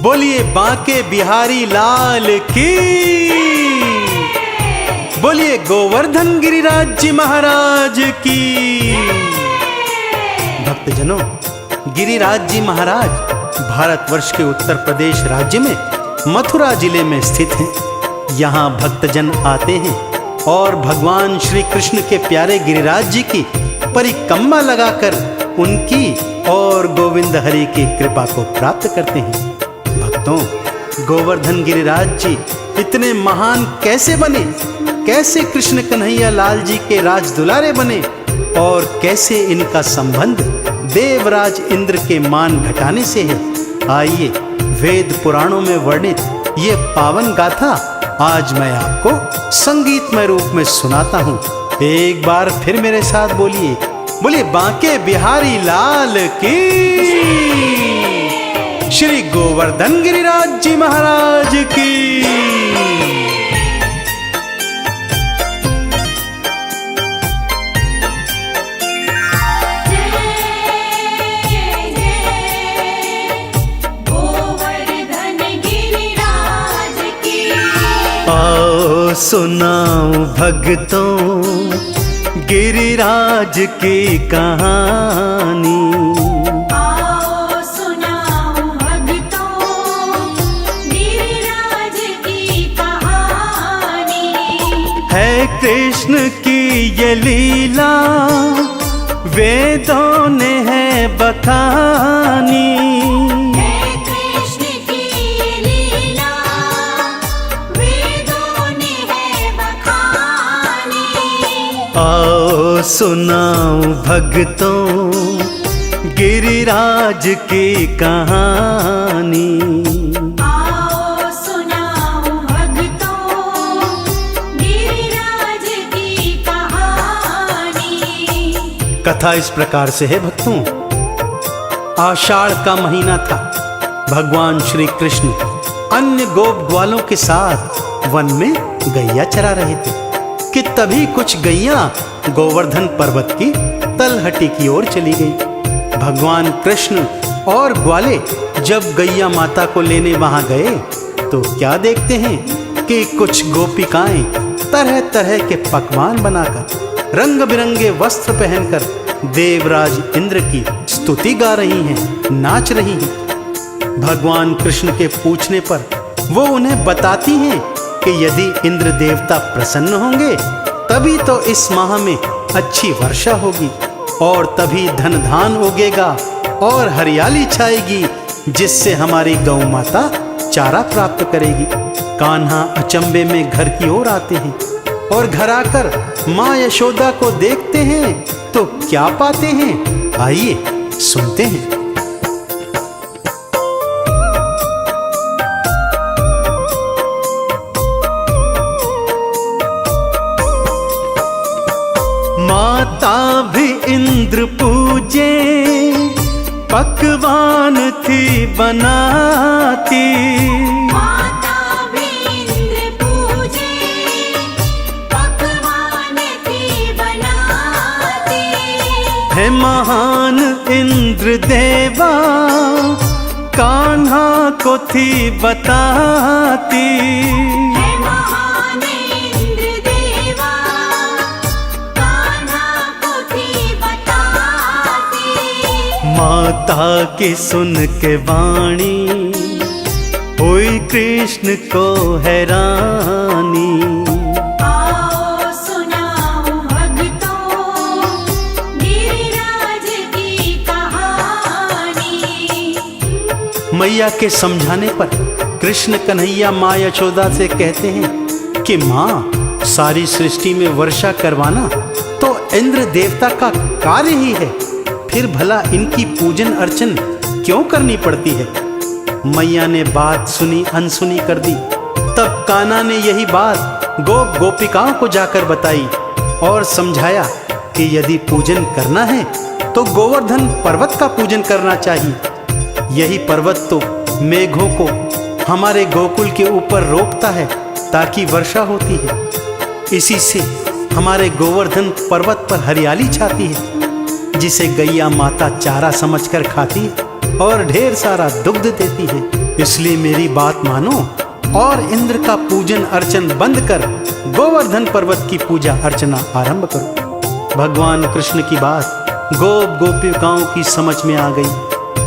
बोलिए बांके बिहारी लाल की, बोलिए गोवर्धन गिरिराज जी महाराज की। भक्तजनों, गिरिराज जी महाराज भारतवर्ष के उत्तर प्रदेश राज्य में मथुरा जिले में स्थित हैं। यहाँ भक्तजन आते हैं और भगवान श्री कृष्ण के प्यारे गिरिराज जी की परिक्रमा लगाकर उनकी और गोविंद हरि की कृपा को प्राप्त करते हैं। भक्तों, गोवर्धन गिरिराज जी इतने महान कैसे बने, कैसे कृष्ण कन्हैया लाल जी के राज दुलारे बने और कैसे इनका संबंध देवराज इंद्र के मान घटाने से है। आइए वेद पुराणों में वर्णित ये पावन गाथा आज मैं आपको संगीतमय रूप में सुनाता हूँ। एक बार फिर मेरे साथ बोलिए, बोलिए बांके बिहारी लाल की, श्री गोवर्धन गिरिराज जी महाराज की। आओ सुनाऊं भक्तों गिरिराज की कहानी, आओ सुनाऊं भक्तों गिरिराज की कहानी। है कृष्ण की ये लीला वेदों ने है बखानी। आओ सुनाऊं भक्तों गिरिराज की कहानी, आओ सुनाऊं भक्तों गिरिराज की कहानी। कथा इस प्रकार से है भक्तों। आषाढ़ का महीना था। भगवान श्री कृष्ण अन्य गोप ग्वालों के साथ वन में गैया चरा रहे थे कि तभी कुछ गैया गोवर्धन पर्वत की तलहटी की ओर चली गई। भगवान कृष्ण और ग्वाले जब गैया माता को लेने वहां गए तो क्या देखते हैं कि कुछ गोपिकाएं तरह तरह के पकवान बनाकर रंग बिरंगे वस्त्र पहनकर देवराज इंद्र की स्तुति गा रही हैं, नाच रही हैं। भगवान कृष्ण के पूछने पर वो उन्हें बताती हैं कि यदि इंद्र देवता प्रसन्न होंगे तभी तो इस माह में अच्छी वर्षा होगी और तभी धन धान उगेगा और हरियाली छाएगी, जिससे हमारी गौ माता चारा प्राप्त करेगी। कान्हा अचंबे में घर की ओर आते हैं और घर आकर माँ यशोदा को देखते हैं तो क्या पाते हैं, आइए सुनते हैं। माता भी इंद्र पूजे पकवान थी बनाती, माता भी इंद्र पूजे पकवान थी बनाती। है महान इंद्र देवा कान्हा को थी बताती। माता की सुन के वाणी हुई कृष्ण को हैरानी। आओ सुनाऊं भक्तों गिरिराज की कहानी। मैया के समझाने पर कृष्ण कन्हैया माँ यशोदा से कहते हैं कि माँ, सारी सृष्टि में वर्षा करवाना तो इंद्र देवता का कार्य ही है, फिर भला इनकी पूजन अर्चन क्यों करनी पड़ती है। मैया ने बात सुनी अनसुनी कर दी। तब कान्हा ने यही बात गोप गोपिकाओं को जाकर बताई और समझाया कि यदि पूजन करना है तो गोवर्धन पर्वत का पूजन करना चाहिए। यही पर्वत तो मेघों को हमारे गोकुल के ऊपर रोकता है ताकि वर्षा होती है। इसी से हमारे गोवर्धन पर्वत पर हरियाली छाती है, जिसे गैया माता चारा समझकर खाती है। और ढेर सारा दुग्ध देती है। इसलिए मेरी बात मानो और इंद्र का पूजन अर्चन बंद कर गोवर्धन पर्वत की पूजा अर्चना आरंभ करो। भगवान कृष्ण की बात गोप गोपिकाओं की समझ में आ गई।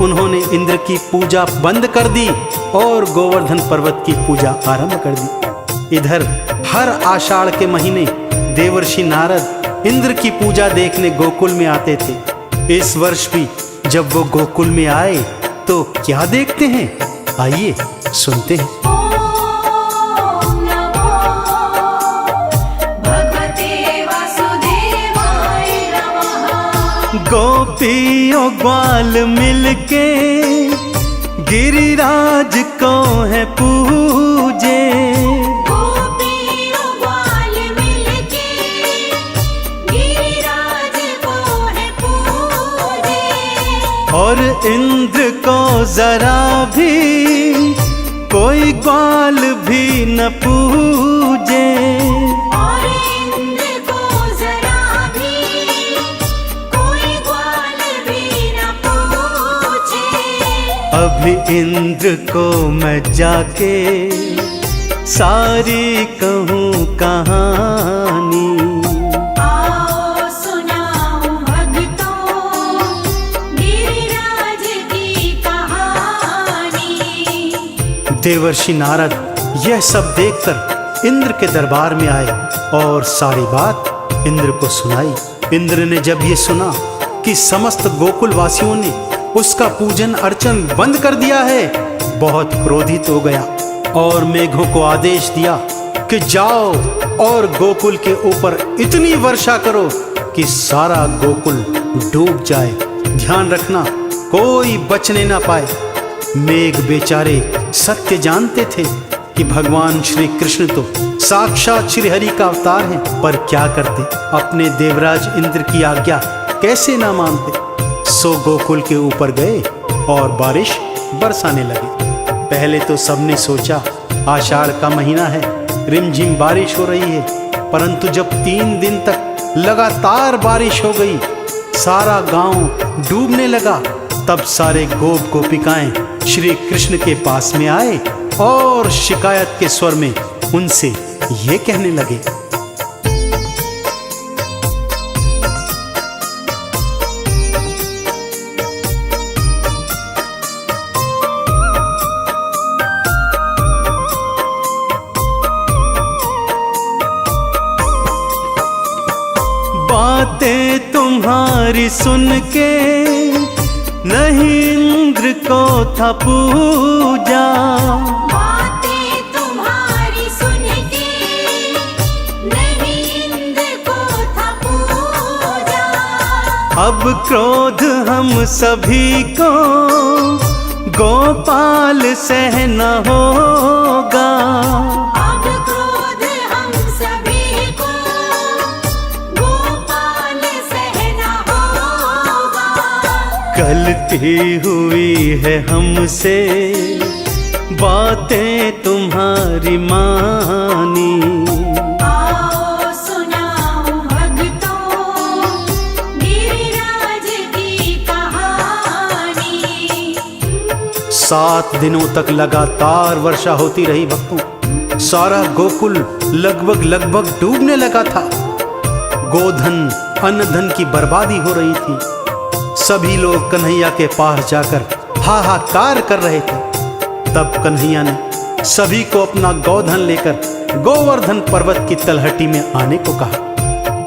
उन्होंने इंद्र की पूजा बंद कर दी और गोवर्धन पर्वत की पूजा आरंभ कर दी। इधर हर आषाढ़ के महीने देवर्षि नारद इंद्र की पूजा देखने गोकुल में आते थे। इस वर्ष भी जब वो गोकुल में आए तो क्या देखते हैं, आइए सुनते हैं। ॐ नमो भगवते वासुदेवाय नमः। गोपियों ग्वाल मिलके गिरिराज को है पूजे। गोपियों ग्वाल मिलके गिरिराज को है पूजे। और इंद्र को जरा भी कोई ग्वाल भी न पूजे। और इंद्र को जरा भी कोई ग्वाल भी न पूछे। अभी इंद्र को मैं जाके सारी कहूँ कहानी। आओ सुनाऊं भक्तों गिरिराज की कहानी। देवर्षि नारद यह सब देखकर इंद्र के दरबार में आए और सारी बात इंद्र को सुनाई। इंद्र ने जब ये सुना कि समस्त गोकुल वासियों ने उसका पूजन अर्चन बंद कर दिया है, बहुत क्रोधित हो गया और मेघों को आदेश दिया कि जाओ और गोकुल के ऊपर इतनी वर्षा करो कि सारा गोकुल डूब जाए। ध्यान रखना कोई बचने ना पाए। मेघ बेचारे सत्य जानते थे कि भगवान श्री कृष्ण तो साक्षात श्री हरि का अवतार हैं, पर क्या करते, अपने देवराज इंद्र की आज्ञा कैसे ना मानते। सो गोकुल के ऊपर गए और बारिश बरसाने लगी। पहले तो सबने सोचा आषाढ़ का महीना है, रिमझिम बारिश हो रही है, परंतु जब 3 दिन तक लगातार बारिश हो गई, सारा गांव डूबने लगा, तब सारे गोप गोपिकाएं श्री कृष्ण के पास में आए और शिकायत के स्वर में उनसे ये कहने लगे। बातें तुम्हारी सुन के नहीं इंद्र को था पूजा। बातें तुम्हारी सुन के नहीं इंद्र को था पूजा। अब क्रोध हम सभी को गोपाल सहना होगा। अब क्रोध हम सभी को गोपाल सहना होगा। गलती हुई है हमसे, बातें तुम्हारी मानी। आओ सुनाऊं भक्तों गिरिराज की कहानी। 7 दिनों तक लगातार वर्षा होती रही भक्तों। सारा गोकुल लगभग डूबने लगा था। गोधन अन्न धन की बर्बादी हो रही थी। सभी लोग कन्हैया के पास जाकर हाहाकार कर रहे थे। तब कन्हैया ने सभी को अपना गोधन लेकर गोवर्धन पर्वत की तलहटी में आने को कहा।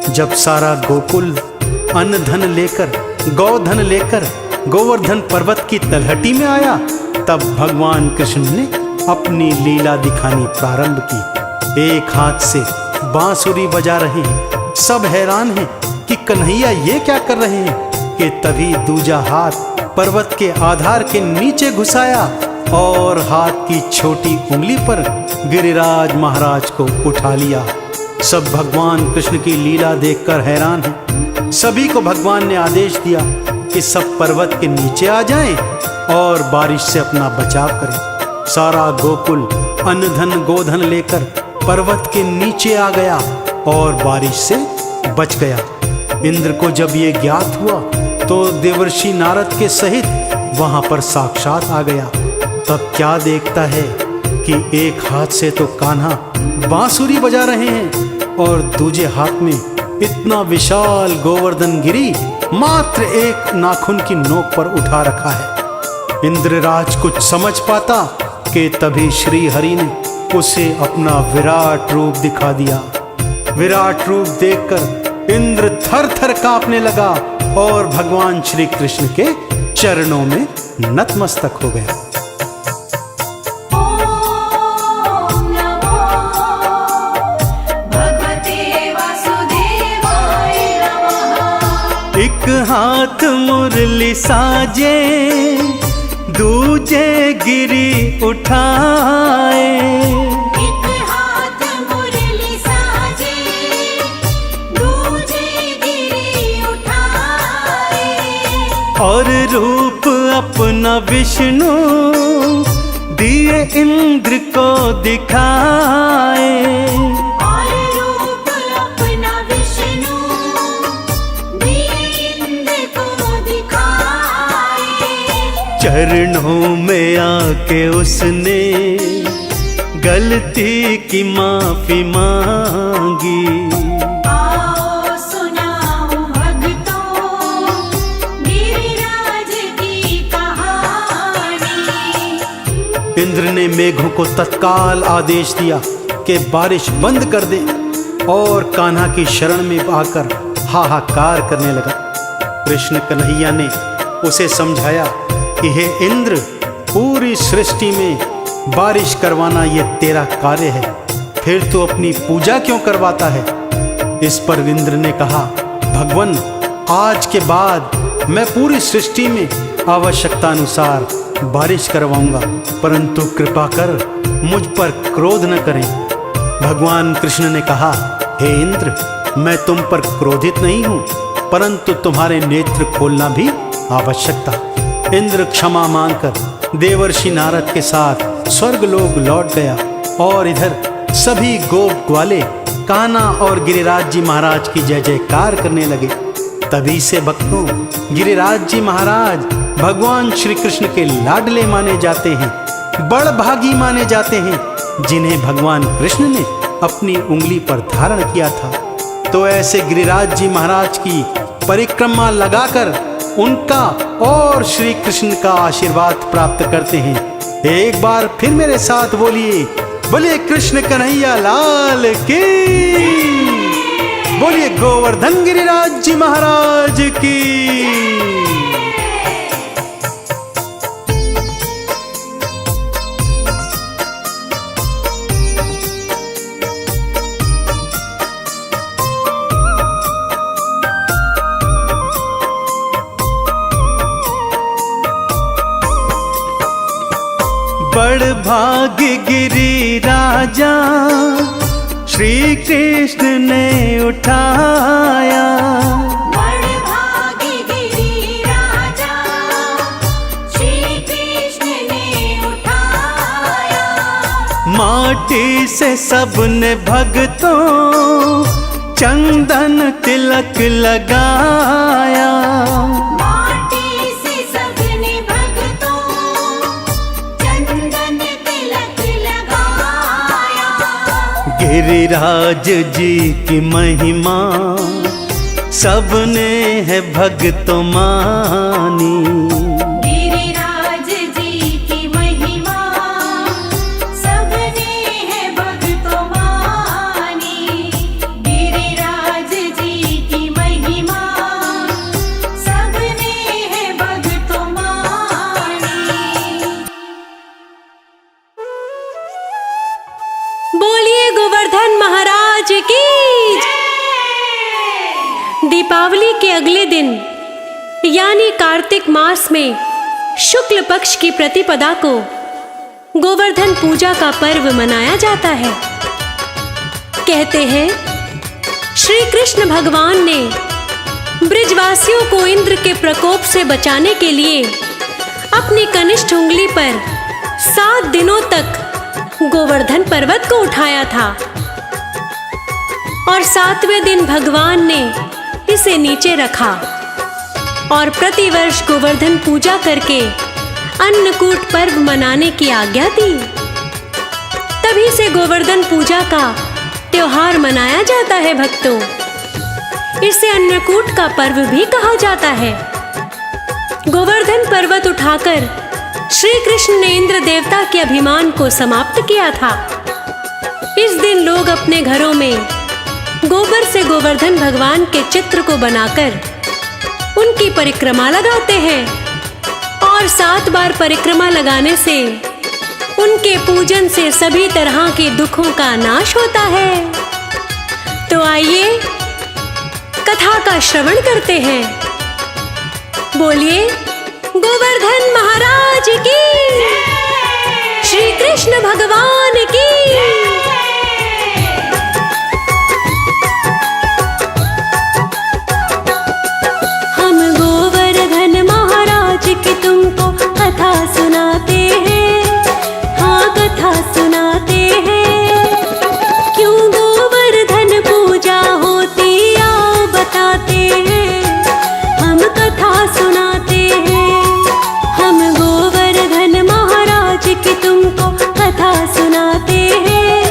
जब सारा गोकुल अन्न धन लेकर गोधन लेकर गोवर्धन पर्वत की तलहटी में आया, तब भगवान कृष्ण ने अपनी लीला दिखानी प्रारंभ की। एक हाथ से बांसुरी बजा रहे हैं। सब हैरान हैं कि कन्हैया ये क्या कर रहे हैं, कि तभी दूजा हाथ पर्वत के आधार के नीचे घुसाया और हाथ की छोटी उंगली पर गिरिराज महाराज को उठा लिया। सब भगवान कृष्ण की लीला देखकर हैरान हैं। सभी को भगवान ने आदेश दिया कि सब पर्वत के नीचे आ जाएं और बारिश से अपना बचाव करें। सारा गोकुल अन्न धन गोधन लेकर पर्वत के नीचे आ गया और बारिश से बच गया। इंद्र को जब ये ज्ञात हुआ तो देवर्षि नारद के सहित वहां पर साक्षात आ गया। तब क्या देखता है कि एक हाथ से तो कान्हा बांसुरी बजा रहे हैं और दूजे हाथ में इतना विशाल गोवर्धन गिरी मात्र एक नाखून की नोक पर उठा रखा है। इंद्रराज कुछ समझ पाता कि तभी श्री हरि ने उसे अपना विराट रूप दिखा दिया। विराट रूप देखकर इंद्र थर थर कांपने लगा और भगवान श्री कृष्ण के चरणों में नतमस्तक हो गया। ॐ नमो भगवते वासुदेवाय नमः। एक हाथ मुरली साजे दूजे गिरी उठाए, एक हाथ मुरली साजे दूजे गिरी उठाए, और रूप अपना विष्णु दिए इंद्र को दिखाए। और रूप अपना विष्णु दिए इंद्र को दिखाए। चरणों में आके उसने गलती की माफी मांगी। आओ सुनाऊं भक्तों गिरिराज की कहानी। इंद्र ने मेघों को तत्काल आदेश दिया कि बारिश बंद कर दे और कान्हा की शरण में आकर हाहाकार करने लगा। कृष्ण कन्हैया ने उसे समझाया कि हे इंद्र, पूरी सृष्टि में बारिश करवाना ये तेरा कार्य है, फिर तू अपनी पूजा क्यों करवाता है। इस पर इंद्र ने कहा, भगवन, आज के बाद मैं पूरी सृष्टि में आवश्यकता अनुसार बारिश करवाऊंगा, परंतु कृपा कर मुझ पर क्रोध न करें। भगवान कृष्ण ने कहा, हे इंद्र, मैं तुम पर क्रोधित नहीं हूं, परंतु तुम्हारे नेत्र खोलना भी आवश्यक था। इंद्र क्षमा मांगकर देवर्षि नारद के साथ स्वर्गलोक लौट गया और इधर सभी गोप ग्वाले कान्हा और गिरिराज जी महाराज की जय जयकार करने लगे। तभी से भक्तों, गिरिराज जी महाराज भगवान श्री कृष्ण के लाडले माने जाते हैं, बड़भागी माने जाते हैं, जिन्हें भगवान कृष्ण ने अपनी उंगली पर धारण किया था। तो ऐसे गिरिराज जी महाराज की परिक्रमा लगाकर उनका और श्री कृष्ण का आशीर्वाद प्राप्त करते हैं। एक बार फिर मेरे साथ बोलिए, बोलिए कृष्ण कन्हैया लाल की, बोलिए गोवर्धन गिरिराज जी महाराज की। बड़भाग गिरी राजा श्री कृष्ण ने उठाया, बड़भागी गिरी राजा श्री कृष्ण ने उठाया। माटी से सबने भक्तों चंदन तिलक लगाया। माटी से सबने भक्तों चंदन तिलक लगाया। गिरिराज जी की महिमा सबने है भक्तों मानी। गिरिराज जी की महिमा सबने है भक्तों मानी। गिरिराज जी की महिमा सबने है भक्तों मानी। बोलिए गोवर्धन महाराज की। दीपावली के अगले दिन यानी कार्तिक मास में शुक्ल पक्ष की प्रतिपदा को गोवर्धन पूजा का पर्व मनाया जाता है। कहते हैं श्री कृष्ण भगवान ने ब्रिजवासियों को इंद्र के प्रकोप से बचाने के लिए अपनी कनिष्ठ उंगली पर 7 दिनों तक गोवर्धन पर्वत को उठाया था और 7वें दिन भगवान ने इसे नीचे रखा। और प्रतिवर्ष गोवर्धन पूजा करके अन्नकूट पर्व मनाने की आज्ञा दी। तभी से गोवर्धन पूजा का त्योहार मनाया जाता है भक्तों। इसे अन्नकूट का पर्व भी कहा जाता है। गोवर्धन पर्वत उठाकर श्री कृष्ण ने इंद्र देवता के अभिमान को समाप्त किया था। इस दिन लोग अपने घरों में गोबर से गोवर्धन भगवान के चित्र को बनाकर उनकी परिक्रमा लगाते हैं और 7 बार परिक्रमा लगाने से उनके पूजन से सभी तरह के दुखों का नाश होता है। तो आइए कथा का श्रवण करते हैं। बोलिए गोवर्धन महाराज की, श्री कृष्ण भगवान की। हम गोवर्धन महाराज की तुमको कथा सुनाते हैं, हाँ कथा सुनाते हैं। क्यों गोवर्धन पूजा होती आओ बताते हैं, हम कथा सुनाते हैं। हम गोवर्धन महाराज की तुमको कथा सुनाते हैं,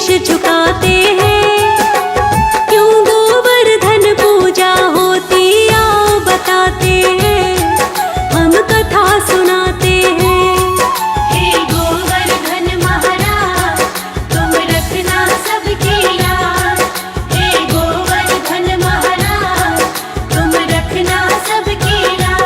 शीश झुकाते हैं। क्यों गोवर्धन पूजा होती आओ बताते हैं, हम कथा सुनाते हैं। हे गोवर्धन महाराज तुम रखना सबकी लाज। हे गोवर्धन महाराज तुम रखना सबकी लाज।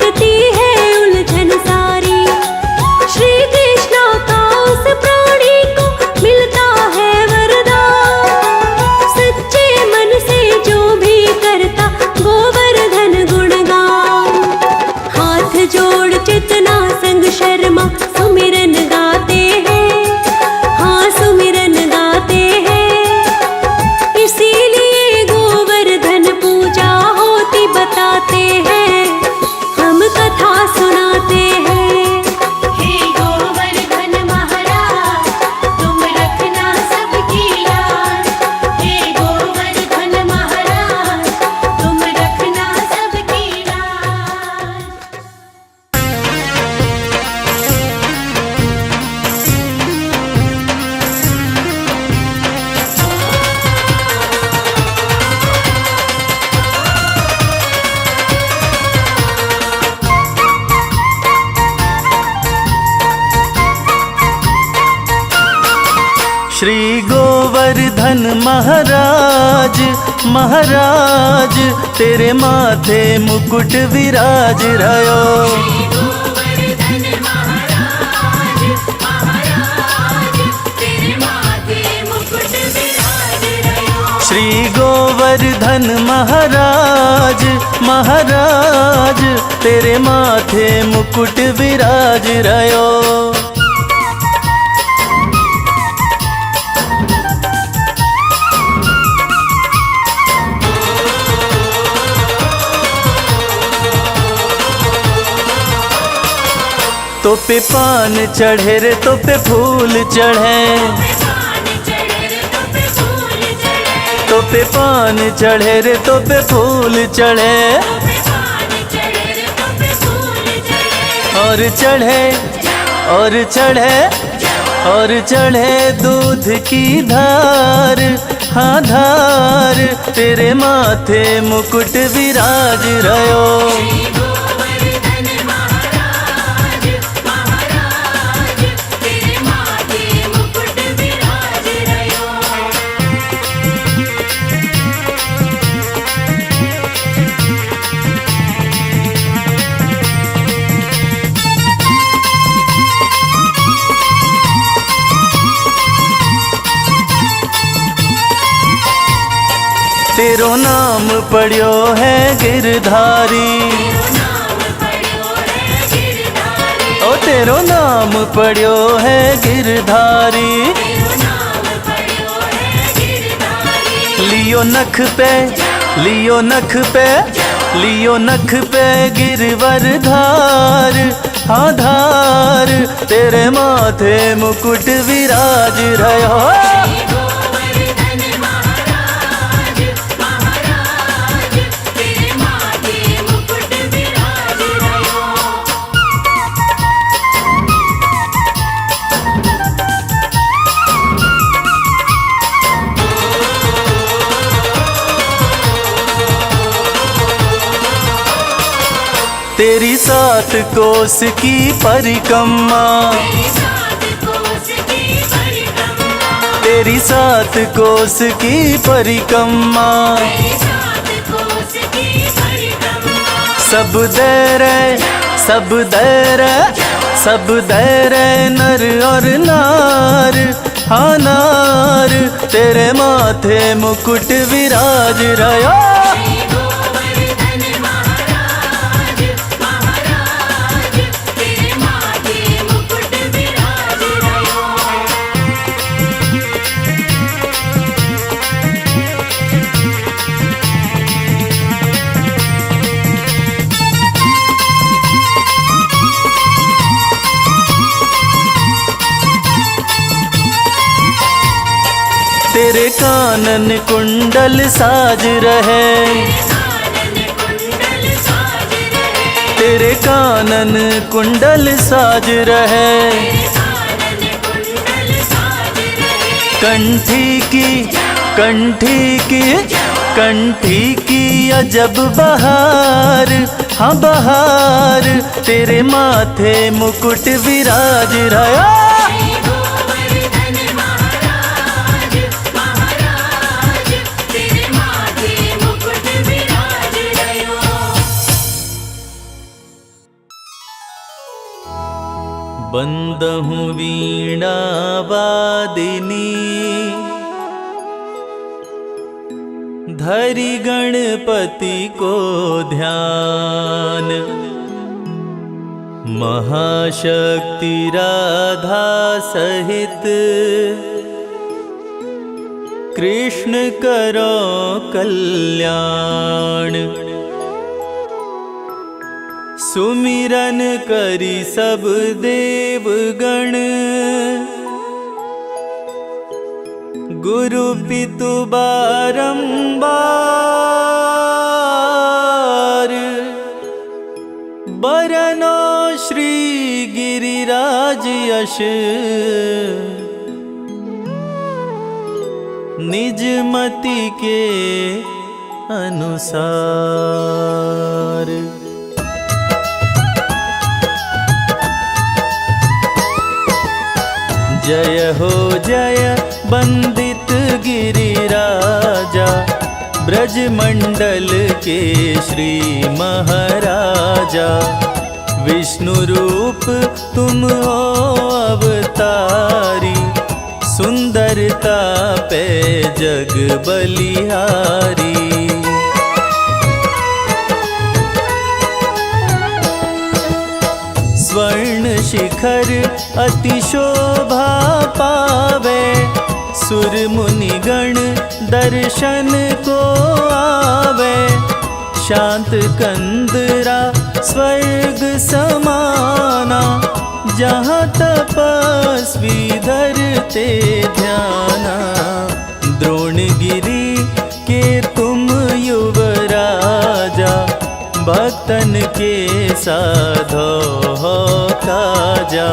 बढ़ती है उलझन सारी। श्री कृष्ण का उस प्राणी को मिलता है वरदान। सच्चे मन से जो भी करता गोवर्धन गुणगान। हाथ जोड़ चेतना संग शर्मा सुमिरन गाते हैं, हाँ सुमिरन गाते हैं। इसीलिए गोवर्धन पूजा होती बताते हैं, हम कथा सुनाते हैं। हे गोवर्धन महाराज तुम रखना सबकी लाज। हे गोवर्धन महाराज तुम रखना सबकी लाज। श्री गोवर्धन महाराज महाराज तेरे माथे मुकुट विराज रयो। गोवर्धन महाराज महाराज तेरे माथे मुकुट विराज रयो। श्री गोवर्धन महाराज महाराज तेरे माथे मुकुट विराज रयो। तो पे पान चढ़े रे तो पे फूल चढ़े, तो पे पान चढ़े रे तो पे फूल चढ़े। और चढ़े और चढ़े और चढ़े दूध की धार, हाँ धार तेरे माथे मुकुट विराज रयो। तेरो नाम पढ़ियो है गिरधारी, ओ तेरो नाम पढ़ियो है गिरधारी। लियो नख पे लियो नख पे लियो नख पे गिरवर धार, हाँ धार तेरे माथे मुकुट विराज रयो। तेरी 7 कोस की परिक्रमा, तेरी 7 कोस की परिक्रमा। सब दे रे सब दे रे सब दे रे नर और नार, हाँ नार तेरे माथे मुकुट विराज रयो। तेरे कानन कुंडल साज रहे, तेरे कानन कुंडल साज रहे। कंठी की अजब बहार, हाँ बहार तेरे माथे मुकुट विराज रहा। बंदहु वीणा वादिनी धरि गणपति को ध्यान। महाशक्ति राधा सहित कृष्ण करो कल्याण। सुमिरन करी सब देवगण गुरु पितु बारंबार। बरनो श्री गिरिराज यश निज मति के अनुसार। जय हो जय बंदित गिरिराजा, ब्रजमंडल के श्री महाराजा। विष्णु रूप तुम हो अवतारी, सुंदरता पे जग बलिहारी। स्वर्ण शिखर अति शोभा पावे, सुर मुनि गण दर्शन को आवे। शांत कंदरा स्वर्ग समाना, जहाँ तपस्वी धरते ध्याना। द्रोणगिरि के तुम युवराजा, भक्तन के साधो हो काजा।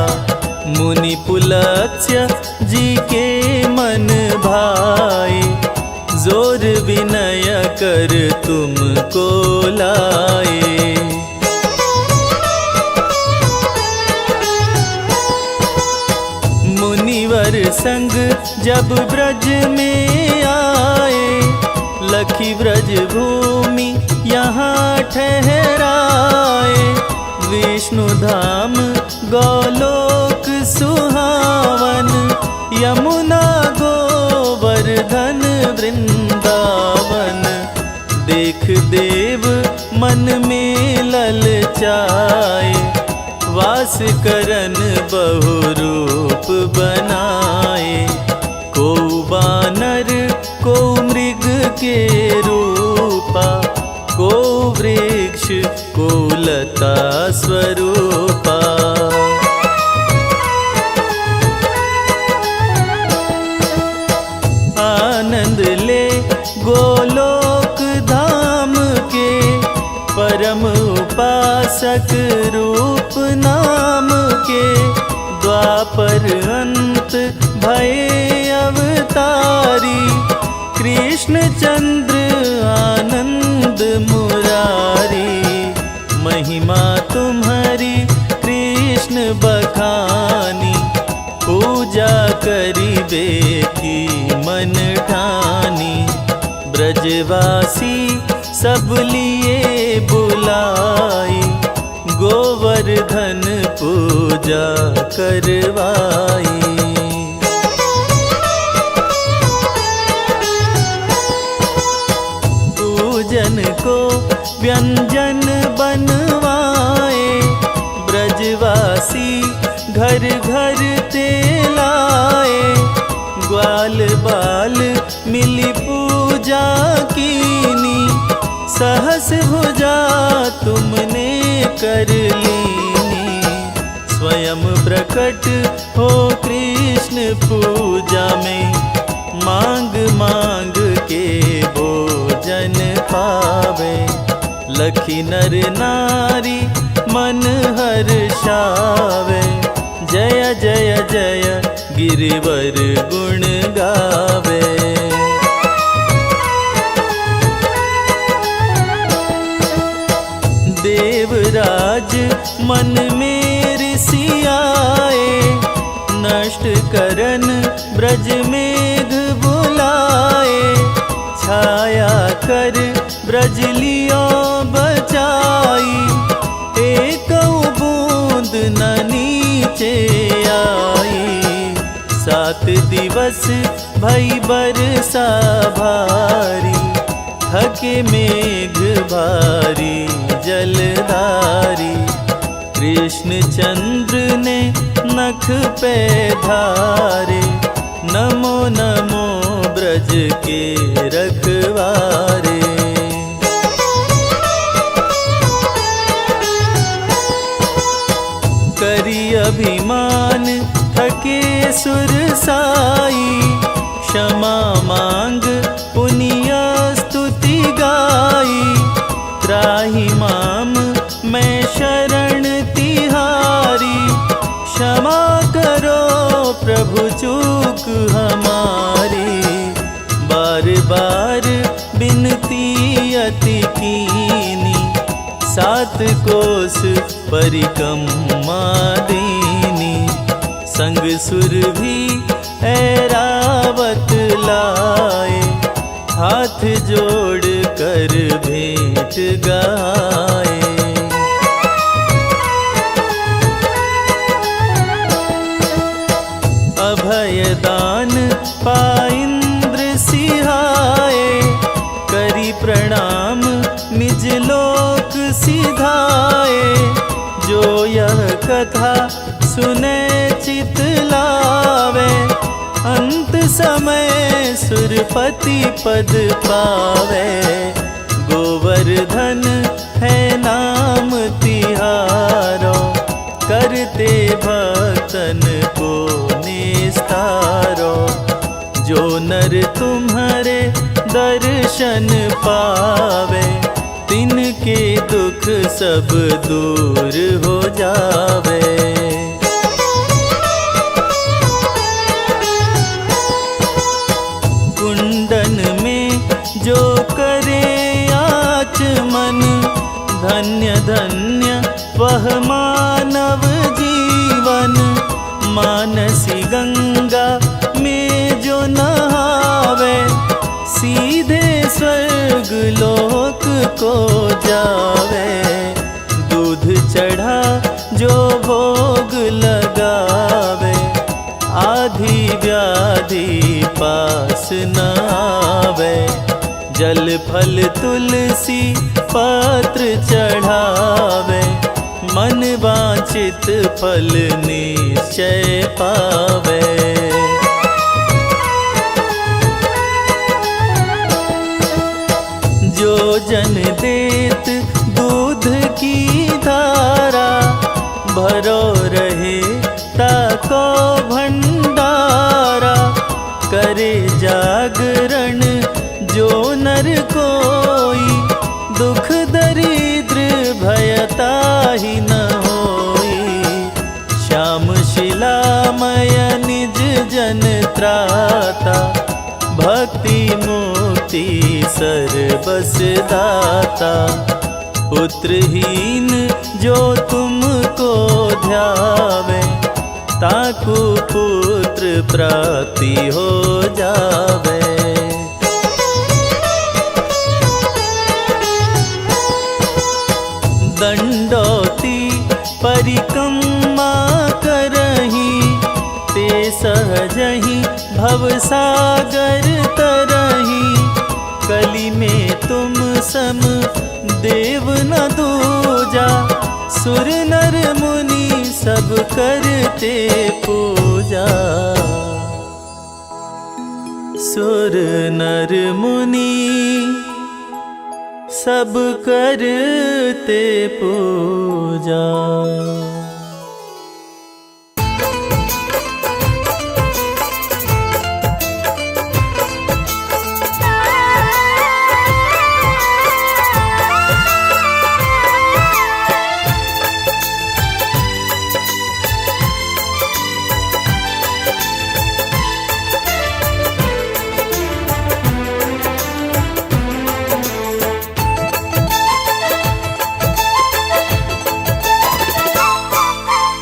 मुनि पुलत्स्य जी के मन भाए, जोर विनय कर तुमको लाए। मुनिवर संग जब ब्रज में आए, लखी ब्रज भूमि यहाँ ठहराए। विष्णु धाम गोलोक सुहावन, यमुना गोवर्धन वृंदावन। देख देव मन में ललचाए, वास करन बहु रूप बनाए। को बानर को मृग के रूपा, को वृक्ष को लता स्वरूपा। आनंद ले गोलोक धाम के, परम उपासक रूप नाम के। द्वापर अंत भये अवतारी, कृष्ण चंद्र आनंद मुरारी। महिमा तुम्हारी कृष्ण बखानी, पूजा करी बेकी मन ठानी। ब्रजवासी सब लिए बुलाई, गोवर्धन पूजा करवाई। पूजन को व्यंजन बनवाए, ब्रजवासी घर घर ते लाए। ग्वाल बाल मिली पूजा कीनी, सहस भुजा तुमने कर लीनी। स्वयं प्रकट हो कृष्ण पूजा में, मांग मांग के भोजन पावे। लखी नर नारी मन हर्षावे, जय जय जय गिरिवर गुण गावे। देवराज मन में ऋषियाए, नष्ट करन ब्रज मेघ बुलाए। छाया कर ब्रज लियो बचाई, एक बूंद ननी नीचे आई। 7 दिवस भई बरसा भारी, थके मेघ भारी जलधारी। कृष्ण चंद्र ने नख पे धारे, नमो नमो ब्रज के रखवारे। करी अभिमान थके सुर साई, क्षमा मांग पुनिया स्तुति गाई। त्राहि माम मैं शरण तिहारी, क्षमा करो प्रभु चूक हमारी। बार बार बिनती अति कीनी, 7 कोस परिक्रमा दीनी। संग सुर भी ऐरावत लाए, हाथ जोड़ कर भेंट गाए। अभय दान पाइंद्र सिहाए, करी प्रणाम निज लोक सिधाए। जो यह कथा सुने चित लावे, अंत समय सुरपति पद पावे। गोवर्धन है नाम तिहारो, करते भक्तन को निस्तारो। जो नर तुम्हारे दर्शन पावे, तिनके दुख सब दूर हो जावे। कुंडन में जो करे आचमन, धन्य धन्य वह मानव जीवन। मानसी गंगा में जो नहावे, सीधे स्वर्ग लोक को जावे। दूध चढ़ा जो भोग लगावे, आधी व्याधि पास न आवे। जल फल तुलसी पत्र चढ़ावे, मन वांछित फल निश्चय पावे। जो जन देत दूध की धारा, भरो रहे ताको भंडारा। करे जागरण जो नर कोई, दुख दरिद्र भयताहि न होई। श्याम शिलामय निज जन त्राता, भक्ति मुक्ति सर्वस दाता। पुत्रहीन जो तुमको ध्यावे, ताकू पुत्र प्राप्ति हो जावे। दंडोती परिक्रमा करही, ते सहजहि भवसागर तरही। कली में तुम सम देव न दूजा, सुर नर मुनि सब करते पूजा। सुर नर मुनि सब करते पूजा।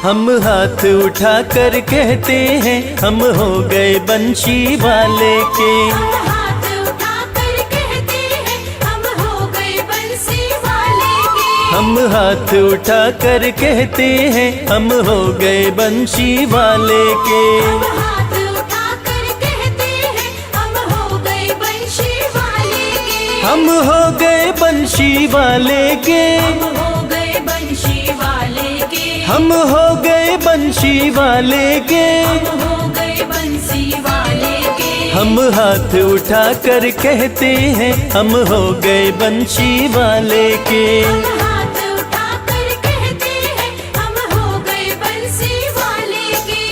हम हाथ उठा कर कहते हैं, हम हो गए बंशी वाले के। हम हाथ उठा कर कहते हैं, हम हो गए बंसी वाले के। हम हाथ उठा कर कहते हैं हम हो गए बंशी वाले के। हम हाथ उठा कर कहते हैं हम हो गए बंशी वाले के। हम हो गए बंशी वाले के। हम हो गए बंशी वाले के। हम हो गए बंशी वाले के। हम हो गए बंसी वाले के। हम हाथ उठा कर कहते हैं हम हो गए बंशी वाले के। हम हाथ उठा कर कहते हैं हम हो गए बंसी वाले के।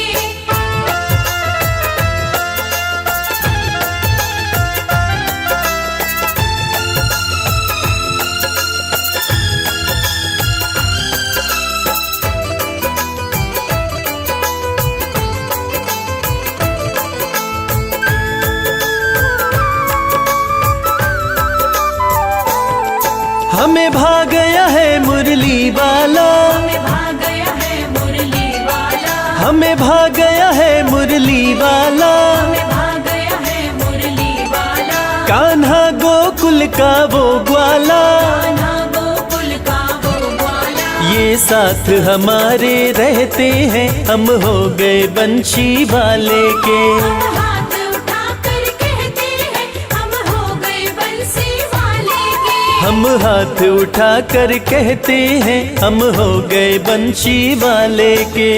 हमें भाग गया है मुरली वाला। हमें भाग गया है मुरली वाला। हमें भाग गया है मुरली वाला। हमें भाग गया है मुरली वाला। कान्हा गोकुल का वो ग्वाला। कान्हा गोकुल का वो ग्वाला। ये साथ हमारे रहते हैं हम हो गए बंशी वाले के। हम हाथ उठा कर कहते हैं हम हो गए बंसी वाले के। हम हाथ उठा कर कहते हैं हम हो गए बंशी वाले के।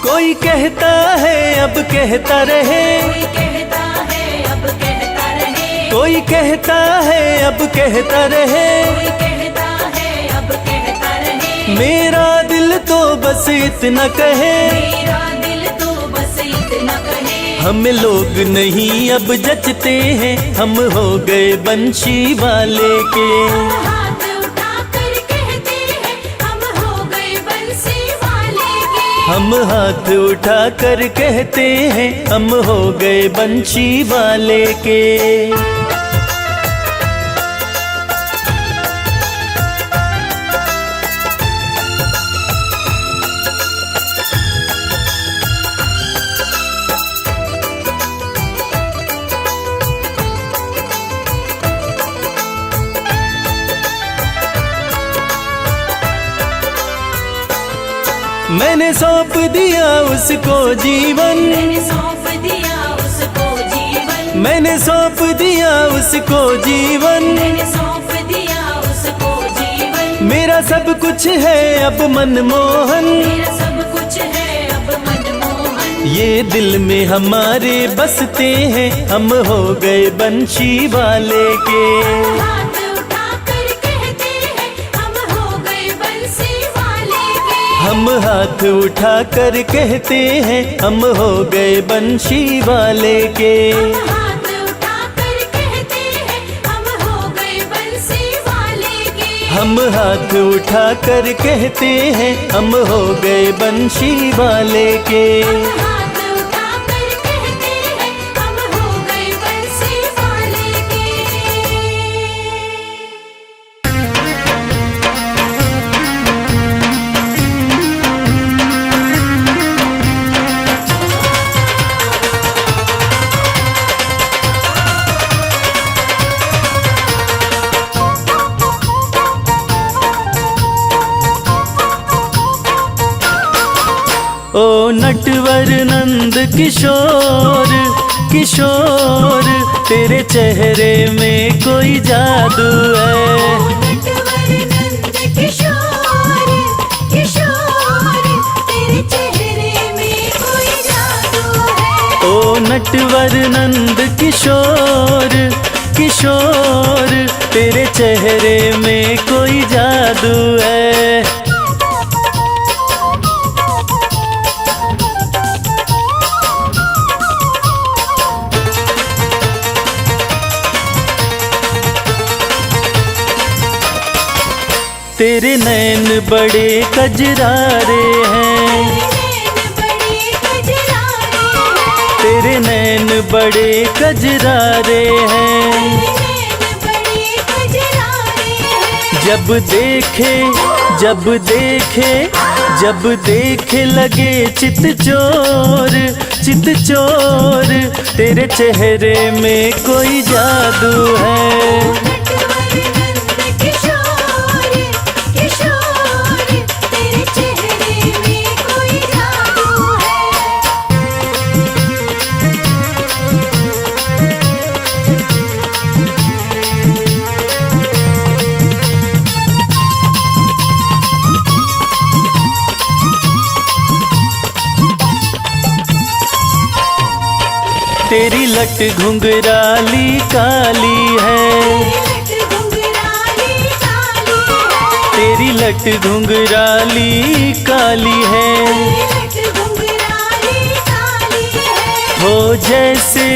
कोई कहता है अब कहता रहे। कोई कहता है अब कहता रहे। कोई कहता है अब कहता रहे। कोई कहता है अब कहता रहे। मेरा दिल तो बस इतना कहे। मेरा दिल तो बस इतना कहे। हम लोग नहीं अब जचते हैं हम हो गए बंशी वाले के। हम हाथ उठा कर कहते हैं हम हो गए बंसी वाले के। हम हाथ उठा कर कहते हैं हम हो गए बंशी वाले के। मैंने सौंप दिया उसको जीवन। मैंने सौंप दिया उसको जीवन। मैंने सौंप दिया उसको जीवन। मैंने सौंप दिया उसको जीवन। मेरा सब कुछ है अब मनमोहन। मेरा सब कुछ है अब मनमोहन। ये दिल में हमारे बसते हैं हम हो गए बंशी वाले के। हम हाथ उठा कर कहते हैं हम हो गए बंसी वाले के। हम हाथ उठा कर कहते हैं हम हो गए बंशी वाले के। हम हाथ उठा कर कहते हैं हम हो गए बंसी वाले के। हम हाथ उठा कर कहते हैं हम हो गए बंशी वाले के। हम हाथ उठा कर कहते हैं हम हो गए बंसी वाले के। ओ नटवर नंद किशोर किशोर तेरे चेहरे में कोई जादू है। नटवर नंद किशोर किशोर तेरे चेहरे में कोई जादू है। ओ नटवर नंद किशोर किशोर तेरे चेहरे में कोई जादू है। तेरे नैन बड़े कजरारे हैं। तेरे नैन बड़े कजरारे हैं। जब देखे जब देखे जब देखे लगे चित चोर तेरे चेहरे में कोई जादू है। नटवर नंद किशोर किशोर तेरे चेहरे में कोई जादू है। तेरी लट घुंघराली काली है, लट घुंघराली काली है, तेरी लट घुंघराली काली है। लट घुंघराली काली है। हो जैसे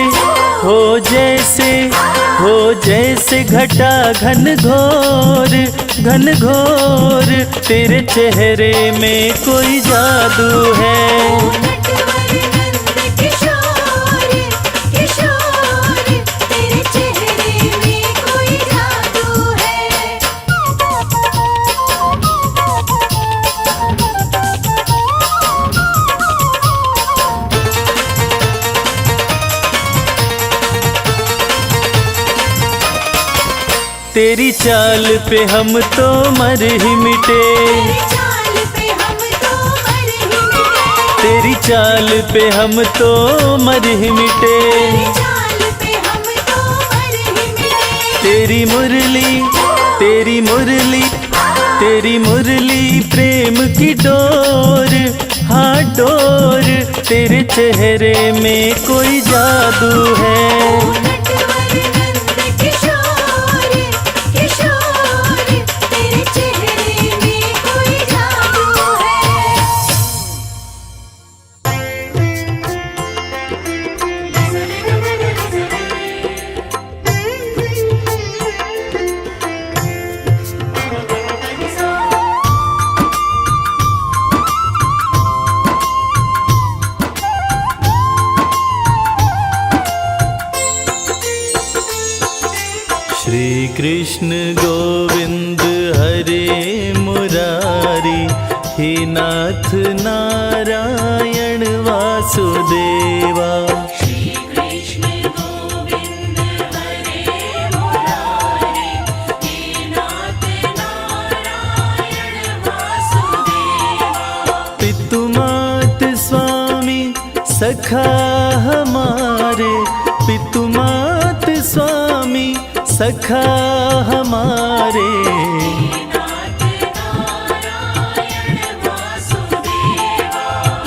हो जैसे हो जैसे घटा घन घोर तेरे चेहरे में कोई जादू है। नटवर नंद किशोर किशोर तेरे चेहरे में कोई जादू है। तेरी चाल पे हम तो मर ही मिटे, तेरी चाल पे हम तो मर ही मिटे, तेरी चाल पे हम तो मर ही मिटे। तेरी चाल पे हम तो मर ही मिटे। तेरी मुरली तेरी मुरली तेरी मुरली प्रेम की डोर, हाँ डोर तेरे चेहरे में कोई जादू है। नटवर नंद किशोर किशोर तेरे चेहरे में कोई जादू है। श्री कृष्ण गोविंद हरे मुरारी, हे नाथ नारायण वासुदेवा। श्री कृष्ण गोविंद हरे मुरारी, हे नाथ नारायण वासुदेवा। पितुमात स्वामी सखा हमारे, पितुमात स्वामी सखा हमारे।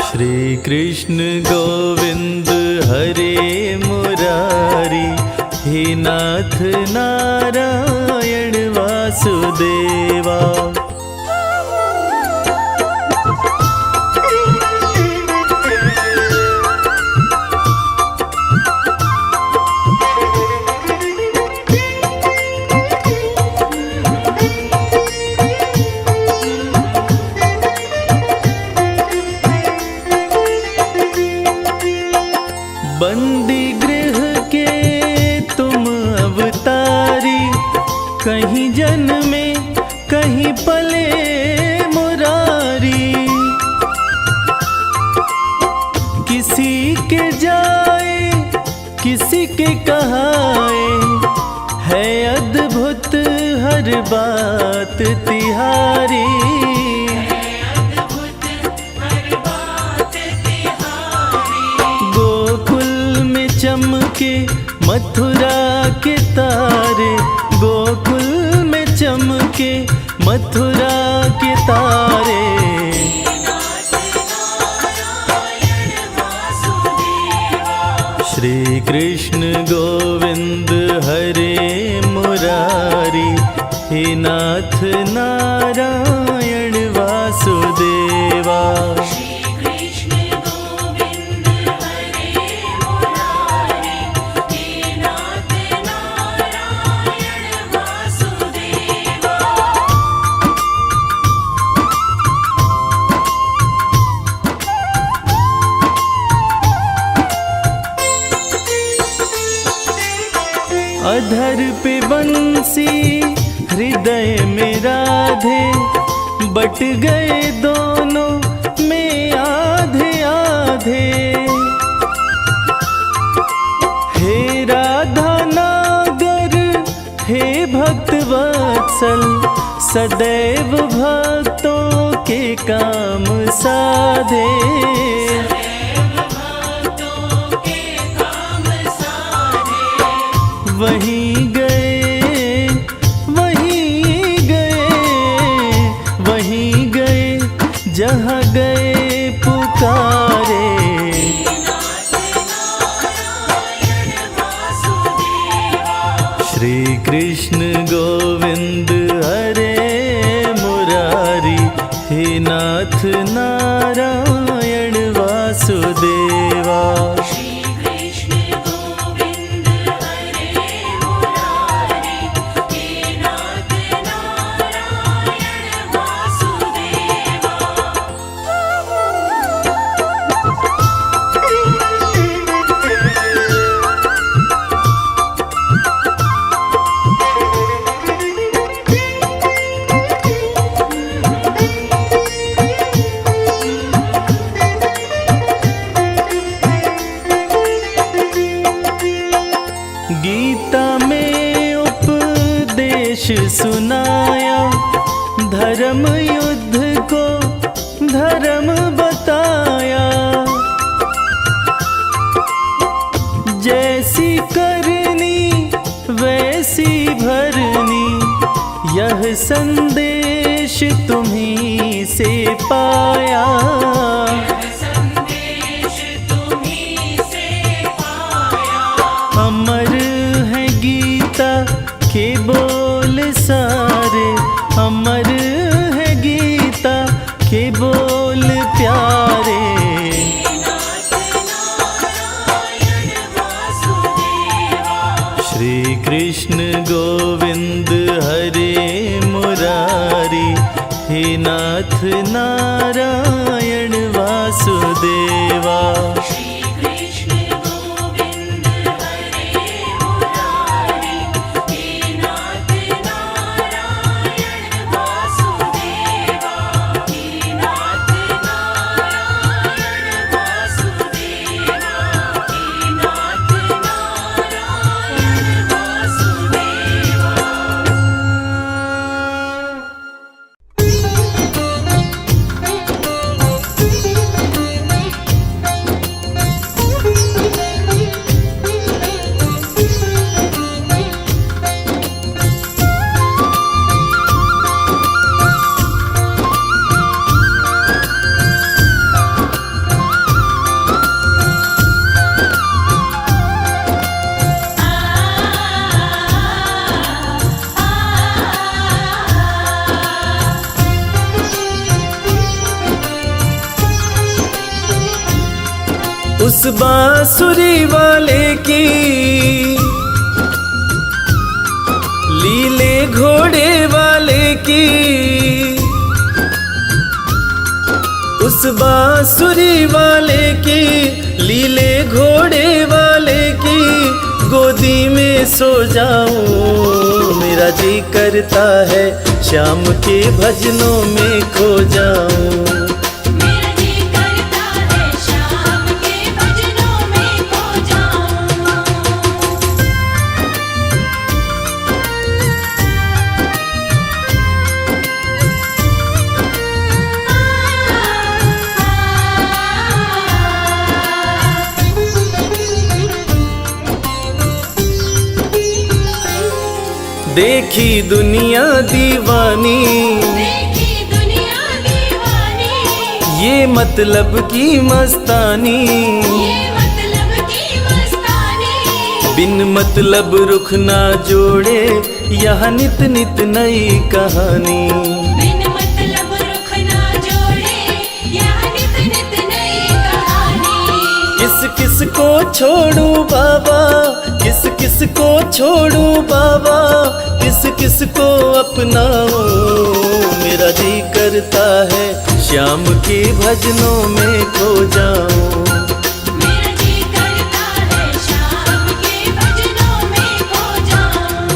श्री कृष्ण गोविंद हरे मुरारी, हे नाथ नारायण वासुदेवा। बंदी गृह के तुम अवतारी, कहीं जन्मे कहीं पले मुरारी। किसी के जाए किसी के कहाए, है अद्भुत हर बात तिहारी। चमके मथुरा के तारे, गोकुल में चमके मथुरा के तारे। श्री कृष्ण गोविंद हरे मुरारी, हे नाथ नारायण वासुदेवा। अधर पे बंसी हृदय में राधे बट गए दोनों में आधे आधे। हे राधा नागर हे भक्त वत्सल, सदैव भक्तों के काम साधे। वहीं गए वहीं गए वहीं गए जहाँ गए पुकारे। श्री कृष्ण गोविंद हरे मुरारी, हे नाथ नारायण वासुदेवा। गीता में उपदेश सुनाया, धर्म युद्ध को धर्म बताया। जैसी करनी वैसी भरनी, यह संदेश तुम्हीं से पाया। अमर है गीता के बोल सारे, अमर है गीता के बोल प्यारे। श्री कृष्ण गोविंद हरे मुरारी, हे नाथ नारायण वासुदेवा। उस बांसुरी वाले की लीले घोड़े वाले की, उस बांसुरी वाले की लीले घोड़े वाले की गोदी में सो जाऊं। मेरा जी करता है श्याम के भजनों में खो जाऊं। देखी दुनिया दीवानी, देखी दुनिया दीवानी, ये मतलब की मस्तानी, ये मतलब की मस्तानी। बिन मतलब रुख ना जोड़े यहाँ नित नित नई कहानी। बिन मतलब रुख ना जोड़े यहाँ नित नित नई कहानी। किस किस को छोड़ूं बाबा, किस किस को छोड़ूं बाबा, किस किस को अपनाऊं। मेरा जी करता है श्याम के भजनों में खो जाऊं। मेरा जी करता है श्याम के भजनों में खो जाऊं।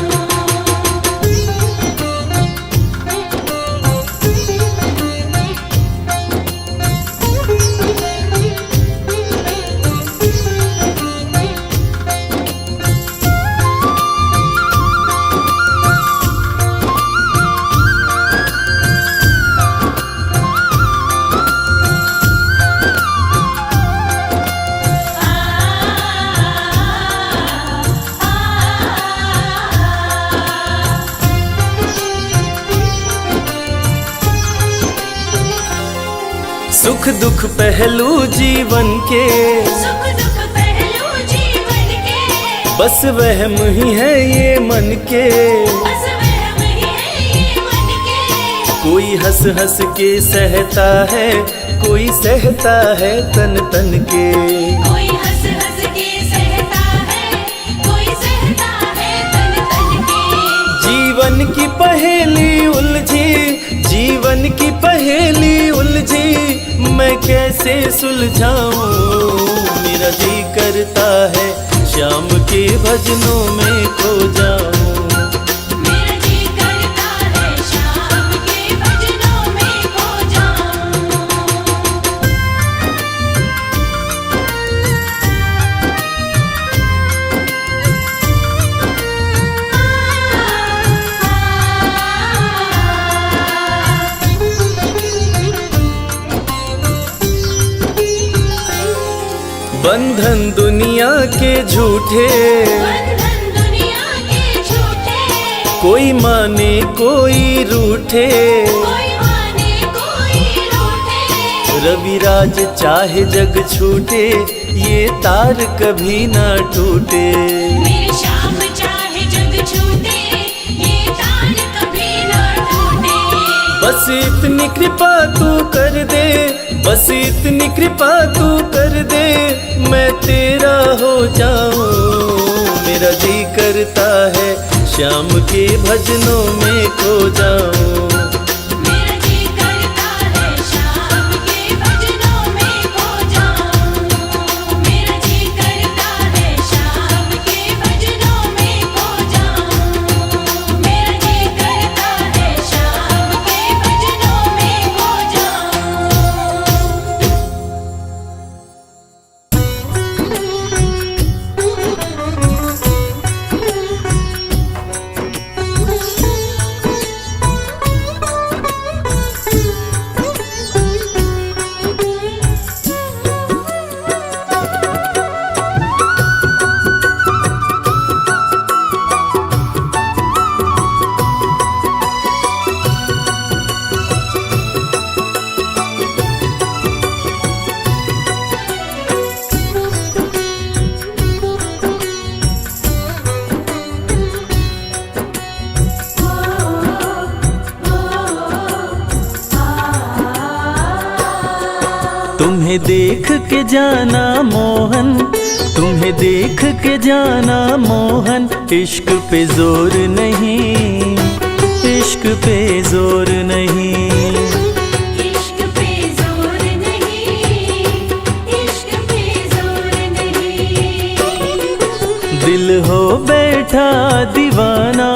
सुख दुख पहलू जीवन के, सुख दुख पहलू जीवन के, बस वहम ही है ये मन के। बस वहम ही है ये मन के। कोई हंस हंस के सहता है, कोई सहता है तन तन के। कोई हंस हंस के सहता है, कोई सहता है तन तन के। जीवन की पहेली उलझी, जीवन की पहेली उलझी, मैं कैसे सुलझाऊं। मेरा जी करता है श्याम के भजनों में खो जाऊं। मेरा जी करता है शाम के भजनों में खो जाऊं। बंधन दुनिया के झूठे, बंधन दुनिया के झूठे, कोई माने कोई रूठे। कोई माने कोई रूठे। रविराज चाहे जग छूटे, ये तार कभी ना टूटे। मेरे श्याम चाहे जग छूटे, ये तार कभी ना टूटे। बस इतनी कृपा तू कर दे, बस इतनी कृपा तू कर दे, मैं तेरा हो जाऊं। मेरा जी करता है श्याम के भजनों में खो जाऊं। मेरा जी करता है शाम के भजनों में खो जाऊं। मेरा जी करता है शाम के भजनों में खो जाऊं। मेरा जी करता है शाम के भजनों में खो तुम्हें देख के जाना मोहन, तुम्हें देख के जाना मोहन। इश्क पे जोर नहीं, इश्क पे जोर नहीं। इश्क पे जोर नहीं, इश्क पे जोर नहीं। दिल हो बैठा दीवाना,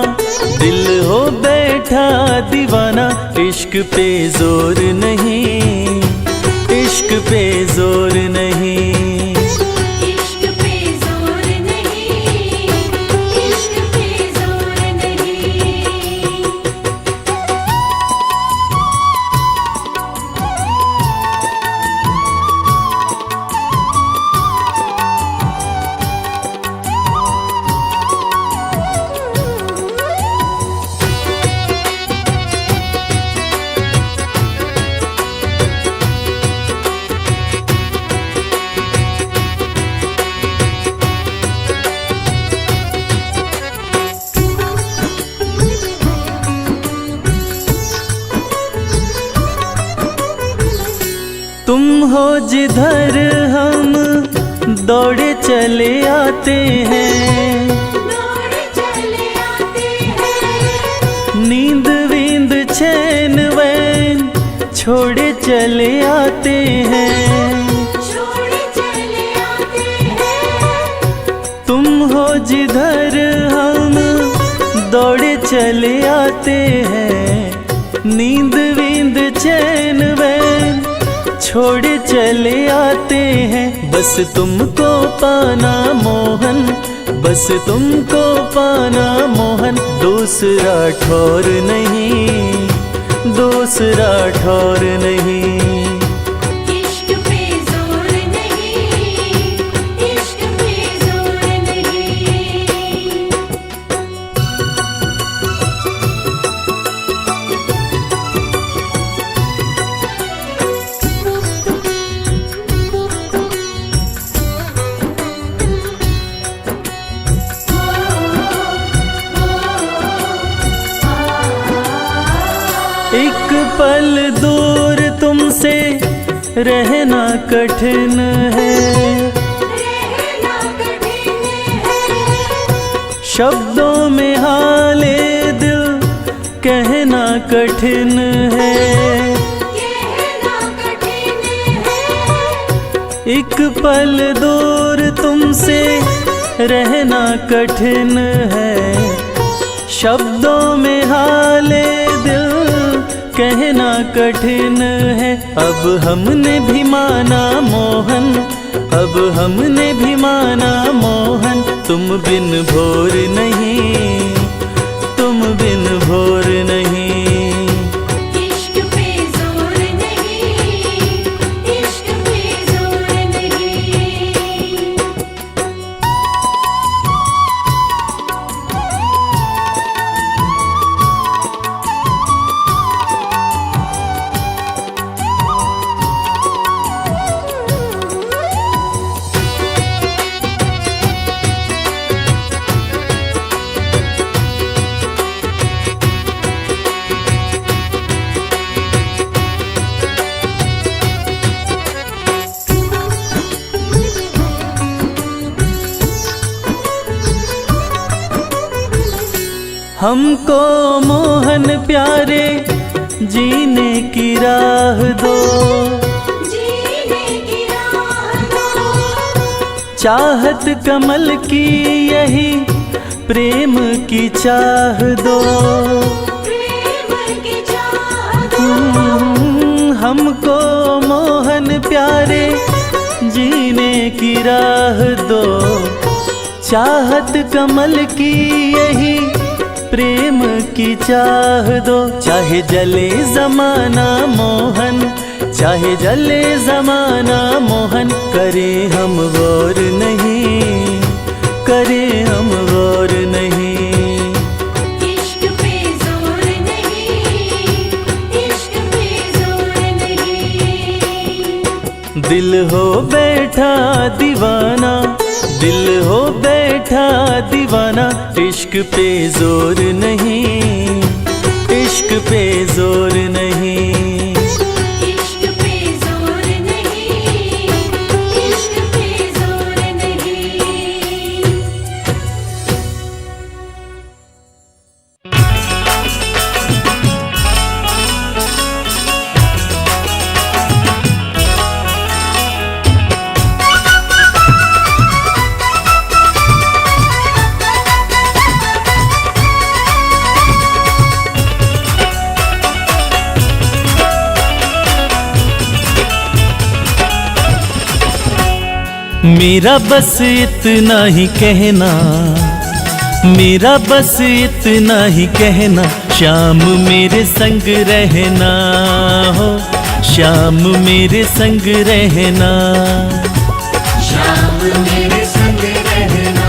दिल हो बैठा दीवाना। इश्क पे जोर नहीं, इश्क पे जोर नहीं। इश्क पे जोर नहीं, इश्क पे जोर नहीं। तुम हो जिधर हम दौड़े चले आते हैं। दौड़ चले आते हैं। नींद वींद चैन वैन छोड़े चले आते हैं। छोड़ चले आते हैं। तुम हो जिधर हम दौड़े चले आते हैं। नींद वींद चैन वैन छोड़े चले आते हैं। बस तुमको पाना मोहन, बस तुमको पाना मोहन। दूसरा ठौर नहीं, दूसरा ठौर नहीं। इश्क पे जोर नहीं, इश्क पे जोर नहीं। रहना कठिन है। रहना कठिन है। शब्दों में हाले दिल कहना कठिन है। कहना कठिन है। एक पल दूर तुमसे रहना कठिन है। शब्दों में हाले दिल कहना कठिन है। अब हमने भी माना मोहन, अब हमने भी माना मोहन, तुम बिन भोर नहीं, तुम बिन भोर नहीं। इश्क पे जोर नहीं, इश्क पे जोर नहीं। हमको मोहन प्यारे जीने की राह दो, जीने की राह दो। चाहत कमल की यही प्रेम की चाह दो। प्रेम की चाह दो। हमको मोहन प्यारे जीने की राह दो, चाहत कमल की यही प्रेम की चाह दो। चाहे जले जमाना मोहन, चाहे जले जमाना मोहन, करे हम गौर नहीं, करे हम गौर नहीं। इश्क पे जोर नहीं, इश्क पे जोर नहीं। दिल हो बैठा दीवाना, दिल हो बैठा दीवाना, इश्क पे जोर नहीं, इश्क पे जोर नहीं। इश्क पे जोर नहीं, इश्क पे जोर नहीं। मेरा बस इतना ही कहना, मेरा बस इतना ही कहना, शाम मेरे संग रहना हो, शाम मेरे संग रहना। शाम मेरे संग रहना,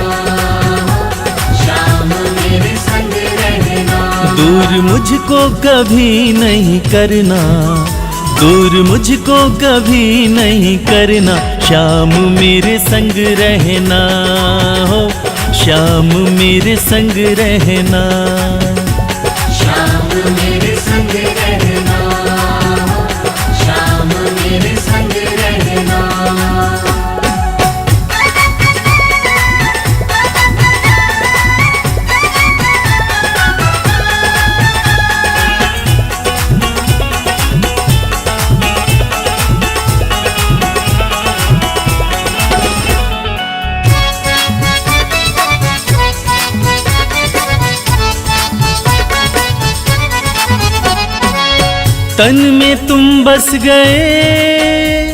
शाम मेरे संग रहना। दूर मुझको कभी नहीं करना, दूर मुझको कभी नहीं करना, शाम मेरे संग रहना हो, शाम मेरे संग रहना। शाम मेरे संग रहना, शाम मेरे संग रहना। तन में तुम बस गए,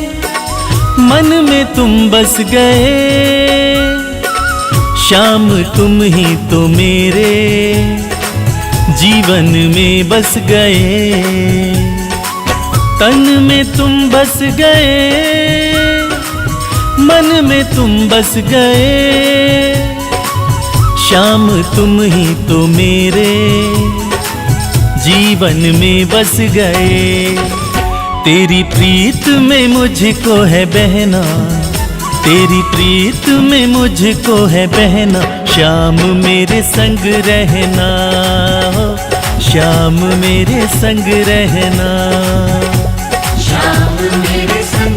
मन में तुम बस गए, शाम तुम ही तो मेरे जीवन में बस गए। तन में तुम बस गए, मन में तुम बस गए, शाम तुम ही तो मेरे जीवन में बस गए। तेरी प्रीत में मुझको है बहना, तेरी प्रीत में मुझको है बहना, शाम मेरे संग रहना हो, शाम मेरे संग रहना। शाम मेरे संग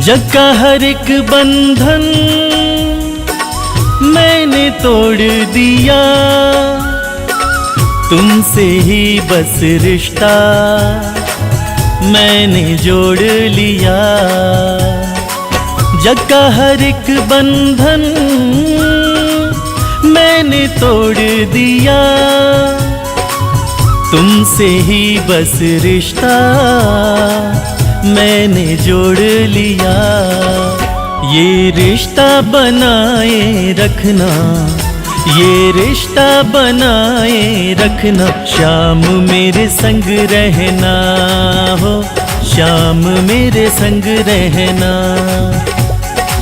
जग का हर एक बंधन मैंने तोड़ दिया, तुमसे ही बस रिश्ता मैंने जोड़ लिया। जग का हर एक बंधन मैंने तोड़ दिया, तुमसे ही बस रिश्ता मैंने जोड़ लिया। ये रिश्ता बनाए रखना, ये रिश्ता बनाए रखना, शाम मेरे संग रहना हो, शाम मेरे संग रहना।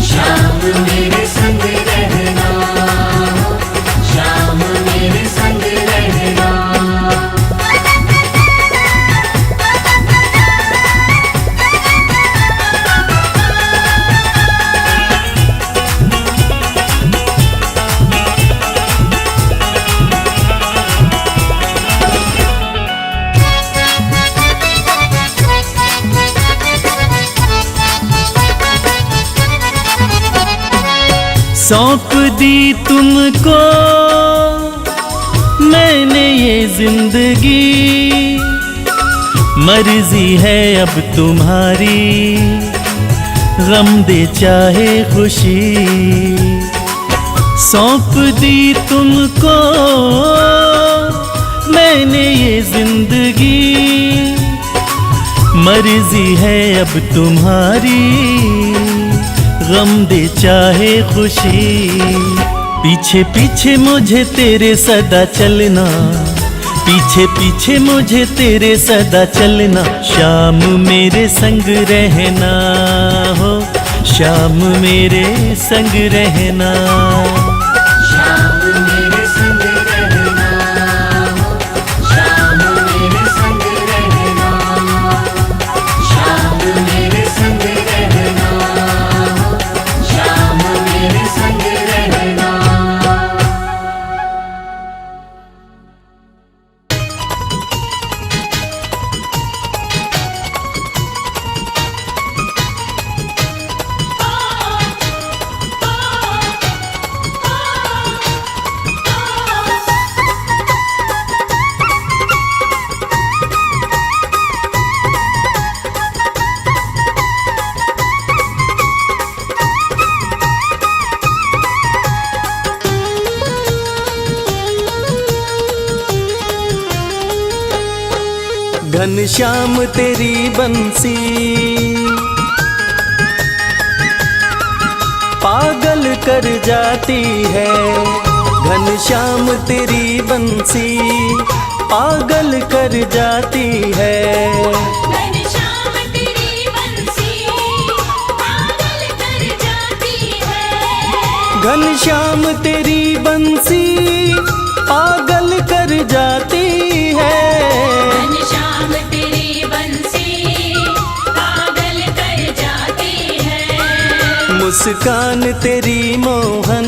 शाम मेरे संग रहना, शाम मेरे संग रहना। सौंप दी तुमको मैंने ये जिंदगी, मर्जी है अब तुम्हारी, गम दे चाहे खुशी। सौंप दी तुमको मैंने ये जिंदगी, मर्जी है अब तुम्हारी, गम दे चाहे खुशी। पीछे पीछे मुझे तेरे सदा चलना, पीछे पीछे मुझे तेरे सदा चलना, शाम मेरे संग रहना हो, शाम मेरे संग रहना। शाम मेरे संग रहना, शाम मेरे संग रहना, शाम मेरे संग रहना, शाम मेरे संग रहना। घनश्याम तेरी बंसी पागल कर जाती है, घनश्याम तेरी बंसी पागल कर जाती है। घनश्याम तेरी बंसी पागल कर जाती है, घनश्याम तेरी बंसी पागल कर जाती है। घनश्याम तेरी बंसी पागल कर जाती है। मुस्कान तेरी मोहन,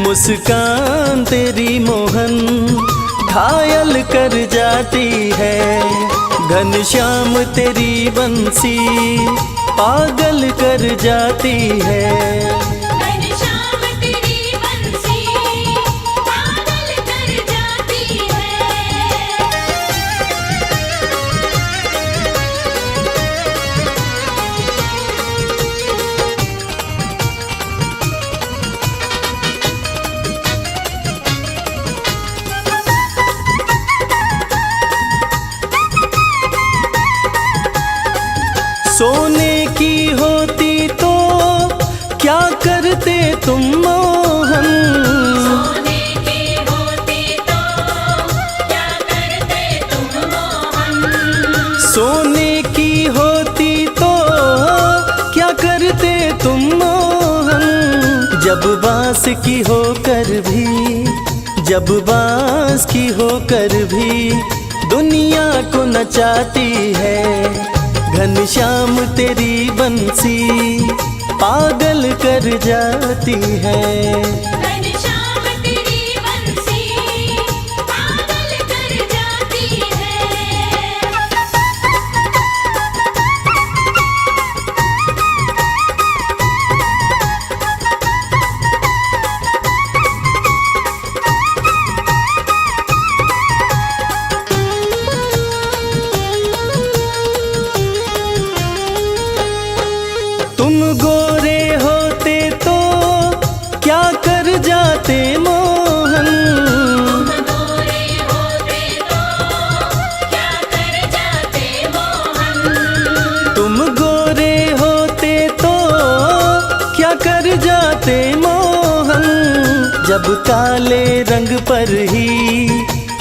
मुस्कान तेरी मोहन घायल कर जाती है। घनश्याम तेरी बंसी पागल कर जाती है। घनश्याम तेरी बंसी पागल कर जाती है। सोने की होती तो क्या करते तुम मोहन, सोने की होती तो क्या करते तुम मोहन, सोने की होती तो क्या करते तुम मोहन। जब बांस की होकर भी, जब बांस की होकर भी दुनिया को नचाती है। घनश्याम तेरी बंसी पागल कर जाती है। घनश्याम तेरी बंसी पागल कर जाती है। रंग पर ही,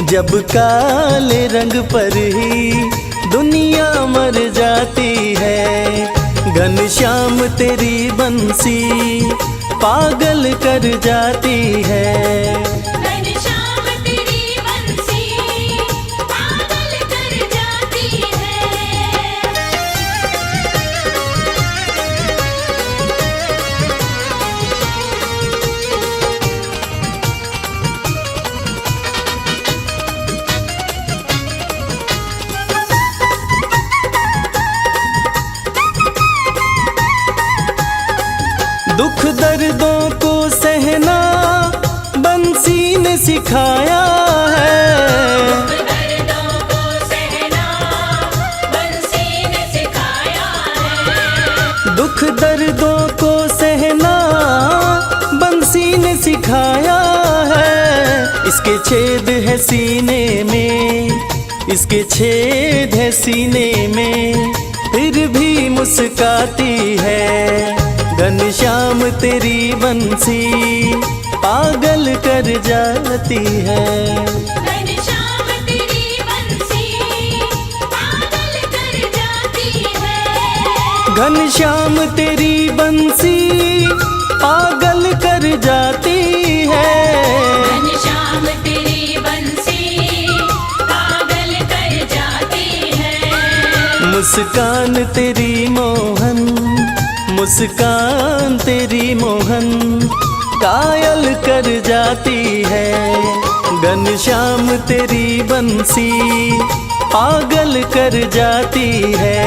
जब काले रंग पर ही दुनिया मर जाती है। घनश्याम तेरी बंसी पागल कर जाती है। घनश्याम तेरी बंसी पागल कर जाती है। दुख दर्दों को सहना बंसी ने सिखाया है। दर्दों को सहना बंसी ने सिखाया है। दुख दर्दों को सहना बंसी ने सिखाया है। इसके छेद है सीने में, इसके छेद है सीने में, फिर भी मुस्काती है। घनश्याम तेरी बंसी पागल कर जाती है। घनश्याम तेरी बंसी पागल कर जाती है। घनश्याम तेरी बंसी पागल कर जाती है। घनश्याम तेरी बंसी पागल कर जाती है। मुस्कान तेरी मोहन, मुस्कान तेरी मोहन कायल कर जाती है। घनश्याम तेरी बंसी पागल कर जाती है।